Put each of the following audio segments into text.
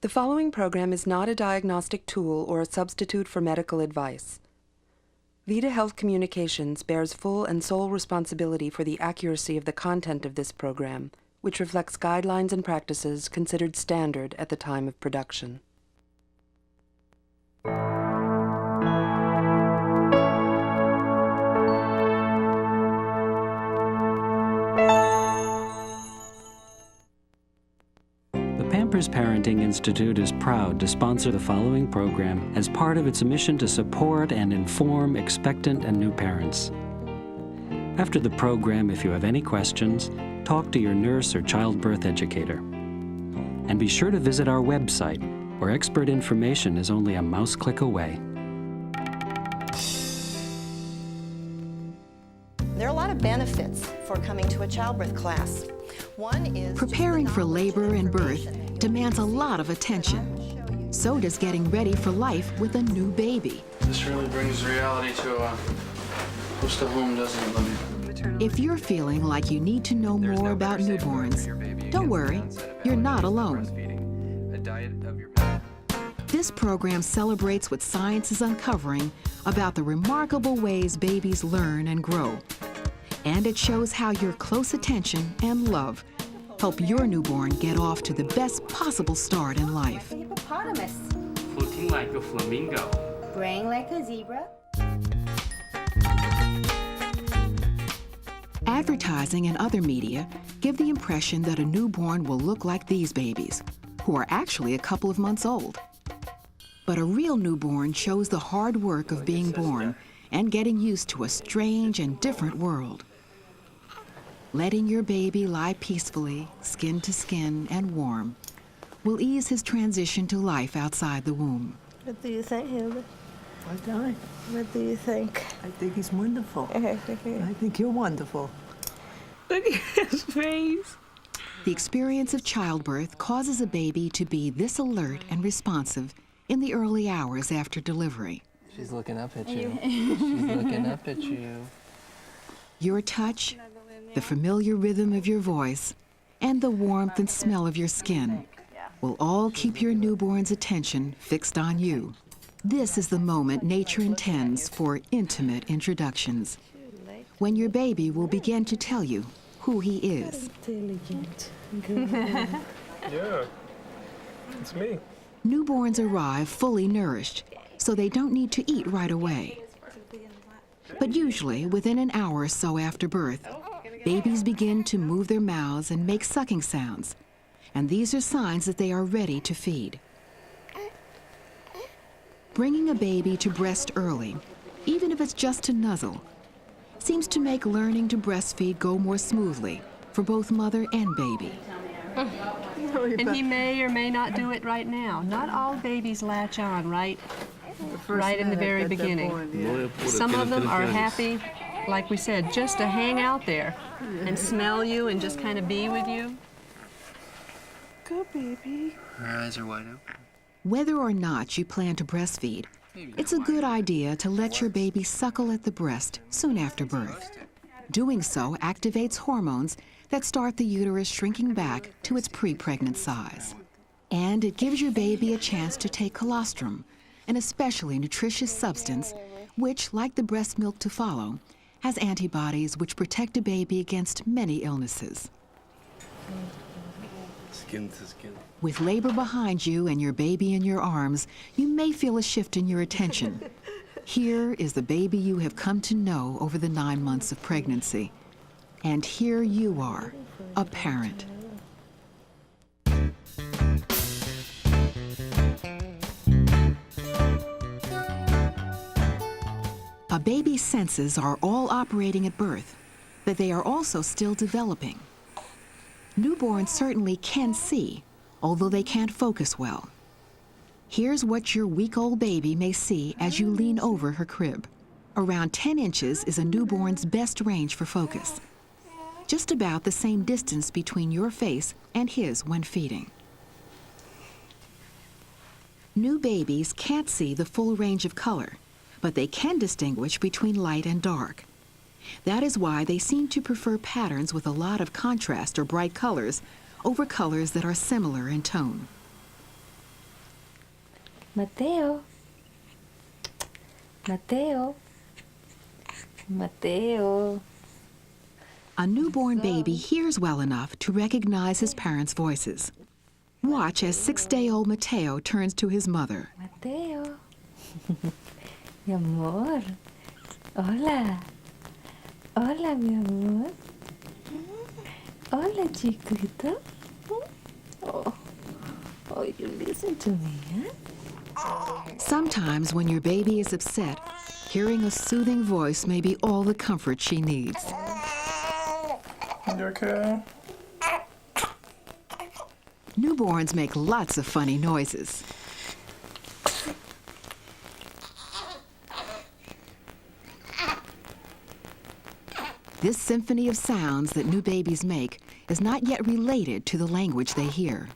The following program is not a diagnostic tool or a substitute for medical advice. Vita Health Communications bears full and sole responsibility for the accuracy of the content of this program, which reflects guidelines and practices considered standard at the time of production. Pampers Parenting Institute is proud to sponsor the following program as part of its mission to support and inform expectant and new parents. After the program, if you have any questions, talk to your nurse or childbirth educator. And be sure to visit our website, where expert information is only a mouse click away. There are a lot of benefits for coming to a childbirth class. One is preparing for labor and birth demands a lot of attention. So does getting ready for life with a new baby. This really brings reality to close to home, doesn't it? If you're feeling like you need to know more about newborns, don't worry, you're not alone. This program celebrates what science is uncovering about the remarkable ways babies learn and grow. And it shows how your close attention and love help your newborn get off to the best possible start in life. Hippopotamus. Floating like a flamingo. Braying like a zebra. Advertising and other media give the impression that a newborn will look like these babies, who are actually a couple of months old. But a real newborn shows the hard work of being born and getting used to a strange and different world. Letting your baby lie peacefully, skin to skin and warm, will ease his transition to life outside the womb. What do you think, Hilda? What do I? What do you think? I think he's wonderful. I think you're wonderful. Look at his face. The experience of childbirth causes a baby to be this alert and responsive in the early hours after delivery. She's looking up at you. She's looking up at you. Your touch, the familiar rhythm of your voice, and the warmth and smell of your skin will all keep your newborn's attention fixed on you. This is the moment nature intends for intimate introductions, when your baby will begin to tell you who he is. Intelligent. Yeah, it's me. Newborns arrive fully nourished, so they don't need to eat right away. But usually, within an hour or so after birth, babies begin to move their mouths and make sucking sounds, and these are signs that they are ready to feed. Bringing a baby to breast early, even if it's just to nuzzle, seems to make learning to breastfeed go more smoothly for both mother and baby. And he may or may not do it right now. Not all babies latch on right in the very beginning. Some of them are happy, like we said, just to hang out there and smell you and just kind of be with you. Good baby. Her eyes are wide open. Whether or not you plan to breastfeed, it's a good idea to let your baby suckle at the breast soon after birth. Doing so activates hormones that start the uterus shrinking back to its pre-pregnant size. And it gives your baby a chance to take colostrum, an especially nutritious substance which, like the breast milk to follow, has antibodies which protect a baby against many illnesses. Skin to skin. With labor behind you and your baby in your arms, you may feel a shift in your attention. Here is the baby you have come to know over the 9 months of pregnancy. And here you are, a parent. A baby's senses are all operating at birth, but they are also still developing. Newborns certainly can see, although they can't focus well. Here's what your week-old baby may see as you lean over her crib. Around 10 inches is a newborn's best range for focus. Just about the same distance between your face and his when feeding. New babies can't see the full range of color, but they can distinguish between light and dark. That is why they seem to prefer patterns with a lot of contrast or bright colors over colors that are similar in tone. Mateo. Mateo. Mateo. A newborn baby hears well enough to recognize his parents' voices. Watch as 6-day-old Mateo turns to his mother. Mateo. Mi amor. Hola. Hola, mi amor. Hola, chiquito. Oh, you listen to me, huh? Sometimes when your baby is upset, hearing a soothing voice may be all the comfort she needs. You okay? Newborns make lots of funny noises. This symphony of sounds that new babies make is not yet related to the language they hear.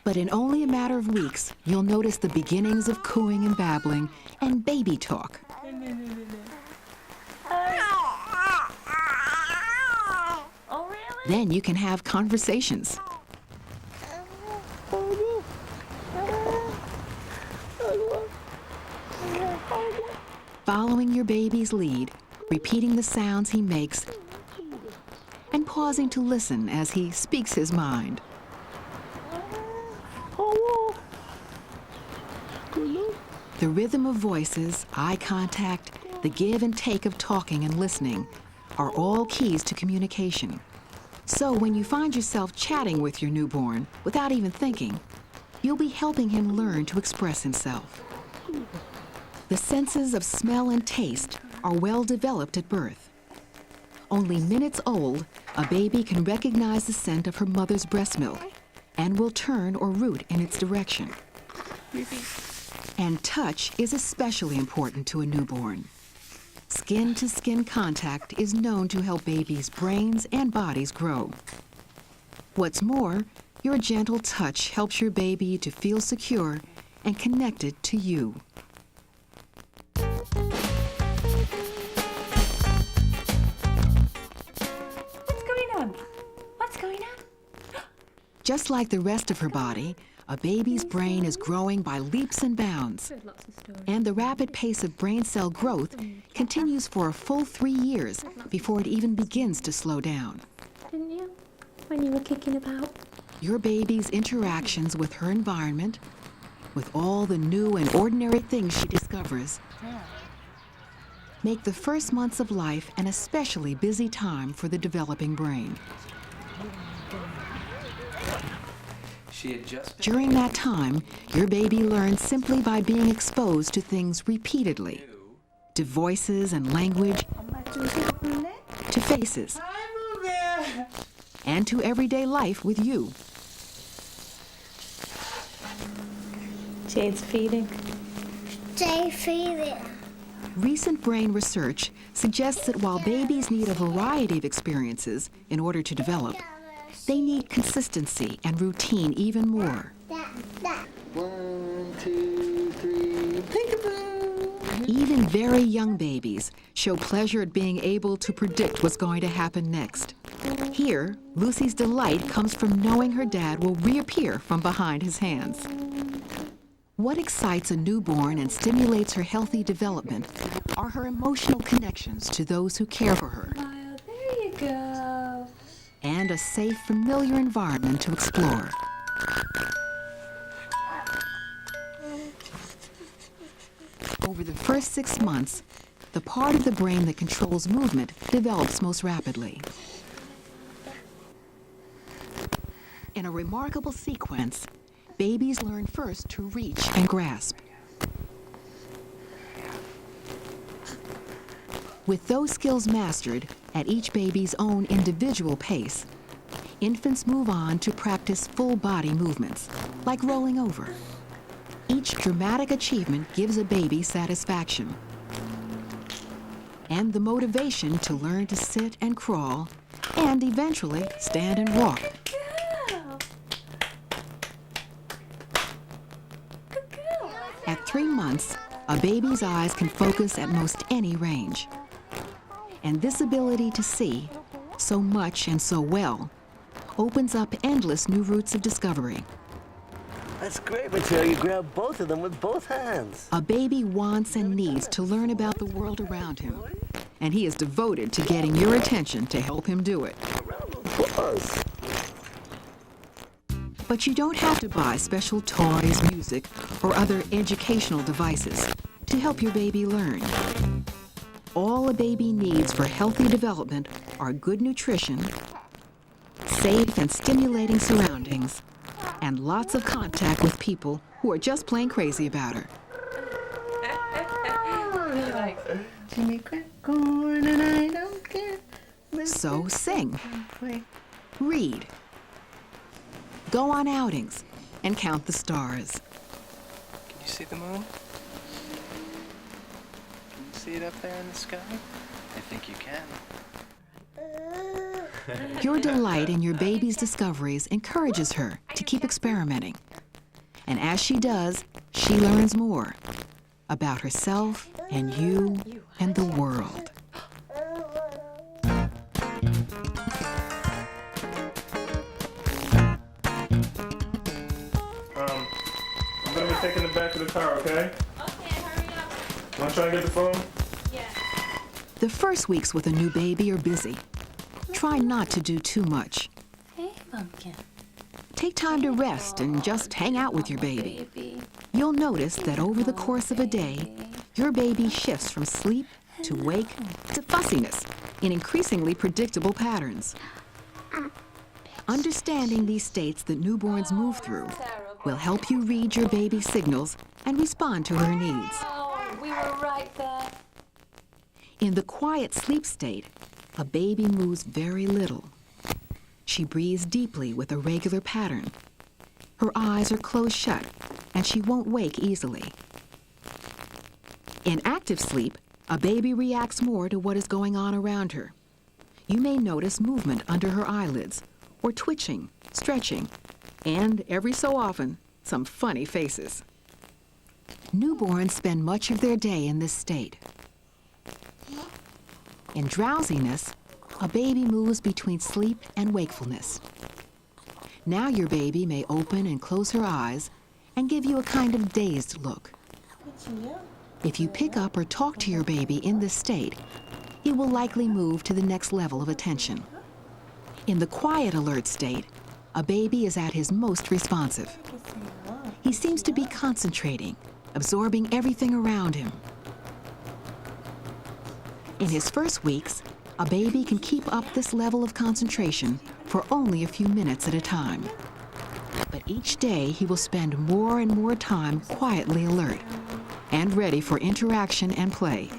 But in only a matter of weeks, you'll notice the beginnings of cooing and babbling and baby talk. Then you can have conversations. Following your baby's lead, repeating the sounds he makes, and pausing to listen as he speaks his mind. The rhythm of voices, eye contact, the give and take of talking and listening are all keys to communication. So when you find yourself chatting with your newborn without even thinking, you'll be helping him learn to express himself. The senses of smell and taste are well developed at birth. Only minutes old, a baby can recognize the scent of her mother's breast milk and will turn or root in its direction. And touch is especially important to a newborn. Skin-to-skin contact is known to help babies' brains and bodies grow. What's more, your gentle touch helps your baby to feel secure and connected to you. What's going on? What's going on? Just like the rest of her body, a baby's brain is growing by leaps and bounds. And the rapid pace of brain cell growth continues for a full 3 years before it even begins to slow down. Didn't you? When you were kicking about? Your baby's interactions with her environment, with all the new and ordinary things she discovers, make the first months of life an especially busy time for the developing brain. During that time, your baby learns simply by being exposed to things repeatedly, to voices and language, to faces, and to everyday life with you. Jade's feeding. Jade feeding. Recent brain research suggests that while babies need a variety of experiences in order to develop, they need consistency and routine even more. 1, 2, 3, peekaboo. Even very young babies show pleasure at being able to predict what's going to happen next. Here, Lucy's delight comes from knowing her dad will reappear from behind his hands. What excites a newborn and stimulates her healthy development are her emotional connections to those who care for her. Well, there you go. And a safe, familiar environment to explore. Over the first 6 months, the part of the brain that controls movement develops most rapidly. In a remarkable sequence, babies learn first to reach and grasp. With those skills mastered at each baby's own individual pace, infants move on to practice full body movements, like rolling over. Each dramatic achievement gives a baby satisfaction and the motivation to learn to sit and crawl and eventually stand and walk. At 3 months, a baby's eyes can focus at most any range. And this ability to see, so much and so well, opens up endless new routes of discovery. That's great, Mateo. You grab both of them with both hands. A baby wants and needs to learn about the world around him, and he is devoted to getting your attention to help him do it. But you don't have to buy special toys, music, or other educational devices to help your baby learn. All a baby needs for healthy development are good nutrition, safe and stimulating surroundings, and lots of contact with people who are just plain crazy about her. Jimmy crack corn and I don't care. So sing, read, go on outings, and count the stars. Can you see the moon? Can you see it up there in the sky? I think you can. Your delight in your baby's discoveries encourages her to keep experimenting. And as she does, she learns more about herself and you and the world. I'm gonna be taking the back of the car, okay? Okay, hurry up. Wanna try and get the phone? Yeah. The first weeks with a new baby are busy. Try not to do too much. Hey, Pumpkin. Take time to rest and just hang out with your baby. You'll notice that over the course of a day, your baby shifts from sleep to wake to fussiness in increasingly predictable patterns. Understanding these states that newborns move through will help you read your baby's signals and respond to her needs. Oh, we were right there. In the quiet sleep state, a baby moves very little. She breathes deeply with a regular pattern. Her eyes are closed shut, and she won't wake easily. In active sleep, a baby reacts more to what is going on around her. You may notice movement under her eyelids, or twitching, stretching, and every so often, some funny faces. Newborns spend much of their day in this state. In drowsiness, a baby moves between sleep and wakefulness. Now your baby may open and close her eyes and give you a kind of dazed look. If you pick up or talk to your baby in this state, he will likely move to the next level of attention. In the quiet alert state, a baby is at his most responsive. He seems to be concentrating, absorbing everything around him. In his first weeks, a baby can keep up this level of concentration for only a few minutes at a time. But each day he will spend more and more time quietly alert and ready for interaction and play.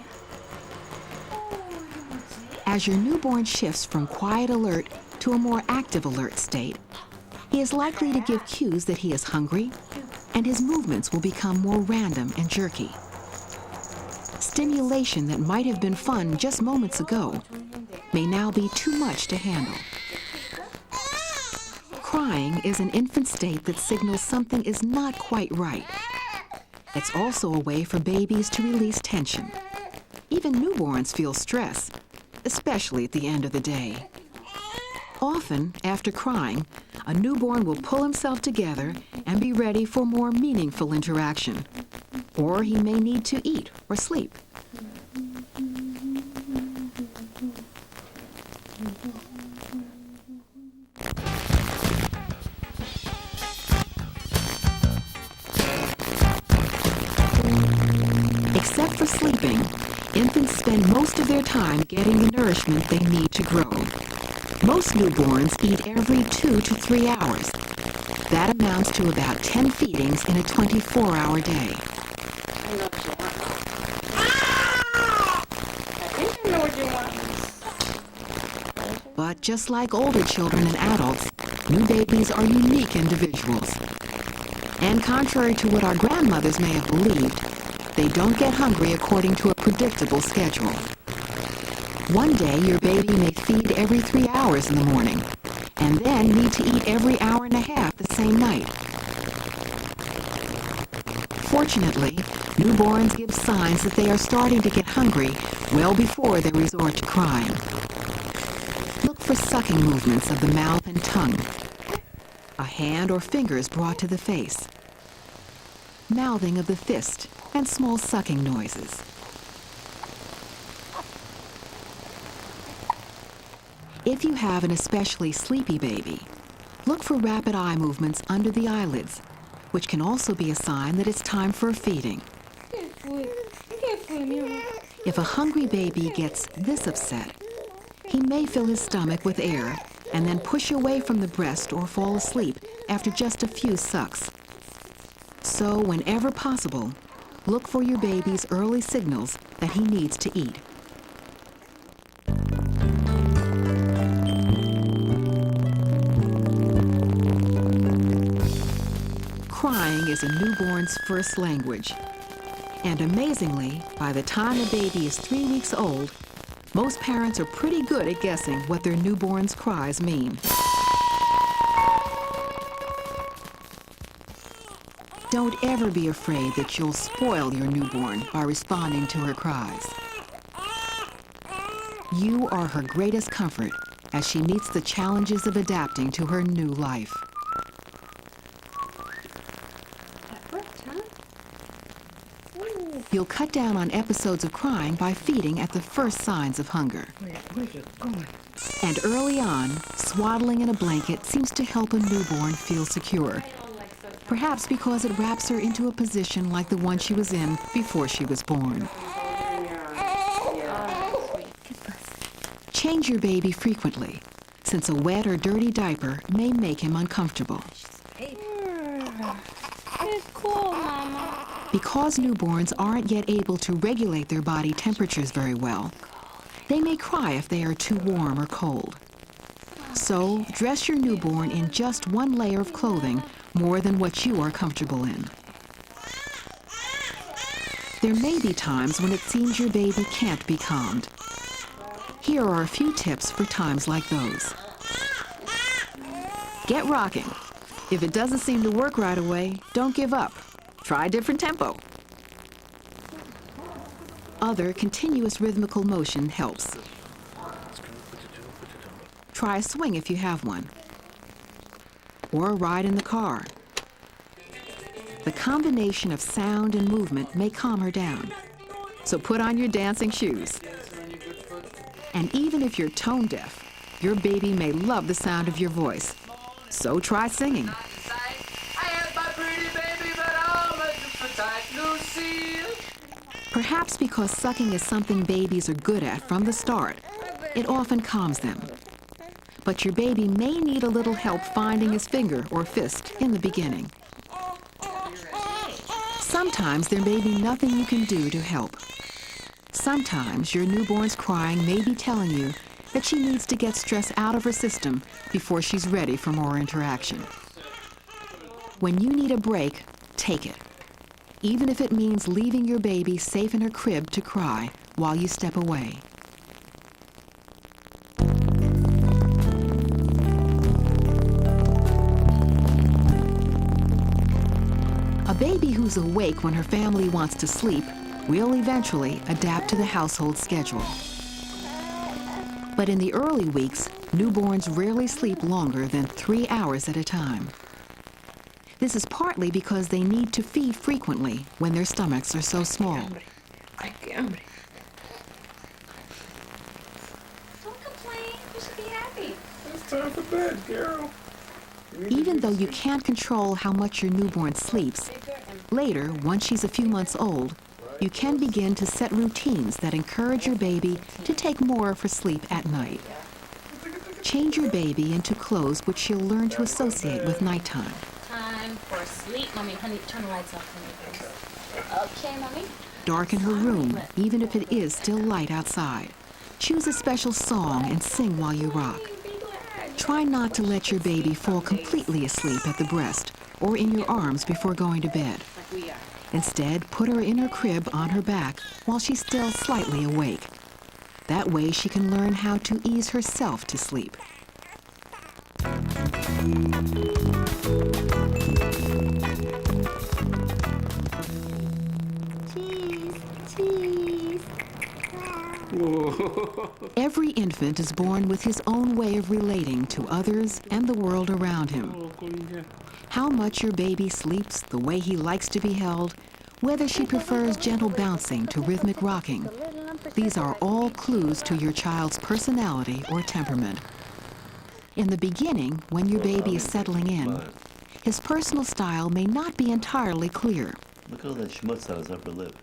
As your newborn shifts from quiet alert to a more active alert state, he is likely to give cues that he is hungry, and his movements will become more random and jerky. Stimulation that might have been fun just moments ago may now be too much to handle. Crying is an infant state that signals something is not quite right. It's also a way for babies to release tension. Even newborns feel stress, especially at the end of the day. Often, after crying, a newborn will pull himself together and be ready for more meaningful interaction. Or he may need to eat or sleep. Except for sleeping, infants spend most of their time getting the nourishment they need to grow. Most newborns eat every 2 to 3 hours. That amounts to about 10 feedings in a 24-hour day. But just like older children and adults, new babies are unique individuals. And contrary to what our grandmothers may have believed, they don't get hungry according to a predictable schedule. One day, your baby may feed every 3 hours in the morning, and then need to eat every hour and a half the same night. Fortunately, newborns give signs that they are starting to get hungry well before they resort to crying. Look for sucking movements of the mouth and tongue. A hand or fingers brought to the face. Mouthing of the fist and small sucking noises. If you have an especially sleepy baby, look for rapid eye movements under the eyelids, which can also be a sign that it's time for feeding. If a hungry baby gets this upset, he may fill his stomach with air and then push away from the breast or fall asleep after just a few sucks. So, whenever possible, look for your baby's early signals that he needs to eat. Crying is a newborn's first language. And amazingly, by the time a baby is 3 weeks old, most parents are pretty good at guessing what their newborn's cries mean. Don't ever be afraid that you'll spoil your newborn by responding to her cries. You are her greatest comfort as she meets the challenges of adapting to her new life. You'll cut down on episodes of crying by feeding at the first signs of hunger. And early on, swaddling in a blanket seems to help a newborn feel secure. Perhaps because it wraps her into a position like the one she was in before she was born. Change your baby frequently, since a wet or dirty diaper may make him uncomfortable. It's cool, Mama. Because newborns aren't yet able to regulate their body temperatures very well, they may cry if they are too warm or cold. So, dress your newborn in just one layer of clothing more than what you are comfortable in. There may be times when it seems your baby can't be calmed. Here are a few tips for times like those. Get rocking. If it doesn't seem to work right away, don't give up. Try a different tempo. Other continuous rhythmical motion helps. Try a swing if you have one. Or a ride in the car. The combination of sound and movement may calm her down. So put on your dancing shoes. And even if you're tone deaf, your baby may love the sound of your voice. So try singing. Perhaps because sucking is something babies are good at from the start, it often calms them. But your baby may need a little help finding his finger or fist in the beginning. Sometimes there may be nothing you can do to help. Sometimes your newborn's crying may be telling you that she needs to get stress out of her system before she's ready for more interaction. When you need a break, take it. Even if it means leaving your baby safe in her crib to cry while you step away. A baby who's awake when her family wants to sleep will eventually adapt to the household schedule. But in the early weeks, newborns rarely sleep longer than 3 hours at a time. This is partly because they need to feed frequently when their stomachs are so small. Don't complain. You should be happy. It's time for bed, Carol. Even though you can't control how much your newborn sleeps, later, once she's a few months old, you can begin to set routines that encourage your baby to take more of her sleep at night. Change your baby into clothes which she'll learn to associate with nighttime. Time for sleep. Mommy, honey, turn the lights off for me, please. Okay, Mommy. Darken her room, even if it is still light outside. Choose a special song and sing while you rock. Try not to let your baby fall completely asleep at the breast or in your arms before going to bed. Instead, put her in her crib on her back while she's still slightly awake. That way she can learn how to ease herself to sleep. Cheese, cheese. Whoa. Every infant is born with his own way of relating to others and the world around him. How much your baby sleeps, the way he likes to be held, whether she prefers gentle bouncing to rhythmic rocking, these are all clues to your child's personality or temperament. In the beginning, when your baby is settling in, his personal style may not be entirely clear. Look at all that schmutz on his upper lip.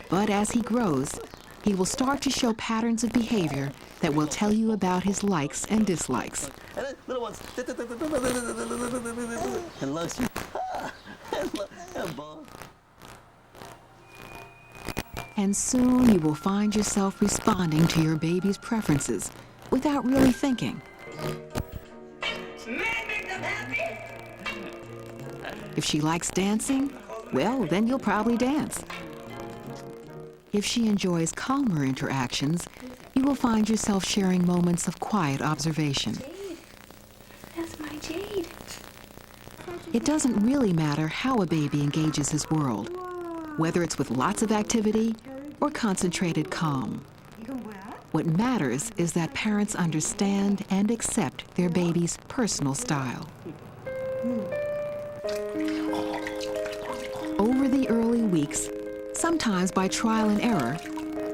But as he grows, he will start to show patterns of behavior that will tell you about his likes and dislikes. And then little ones. And loves you. And ball. And soon you will find yourself responding to your baby's preferences without really thinking. If she likes dancing, well, then you'll probably dance. If she enjoys calmer interactions, you will find yourself sharing moments of quiet observation. Jade. That's my Jade. It doesn't really matter how a baby engages his world, whether it's with lots of activity or concentrated calm. What matters is that parents understand and accept their baby's personal style. Over the early weeks, sometimes by trial and error,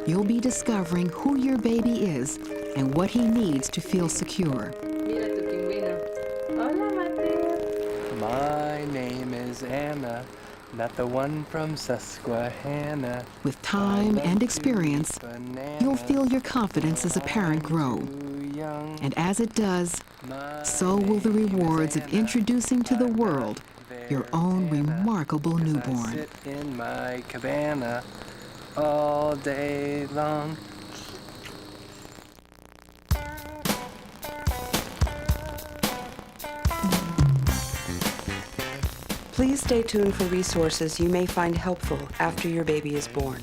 you'll be discovering who your baby is and what he needs to feel secure. My name is Anna, not the one from Susquehanna. With time and experience, you'll feel your confidence as a parent grow. And as it does, so will the rewards of introducing to the world your own remarkable newborn. I sit in my cabana all day long. Please stay tuned for resources you may find helpful after your baby is born.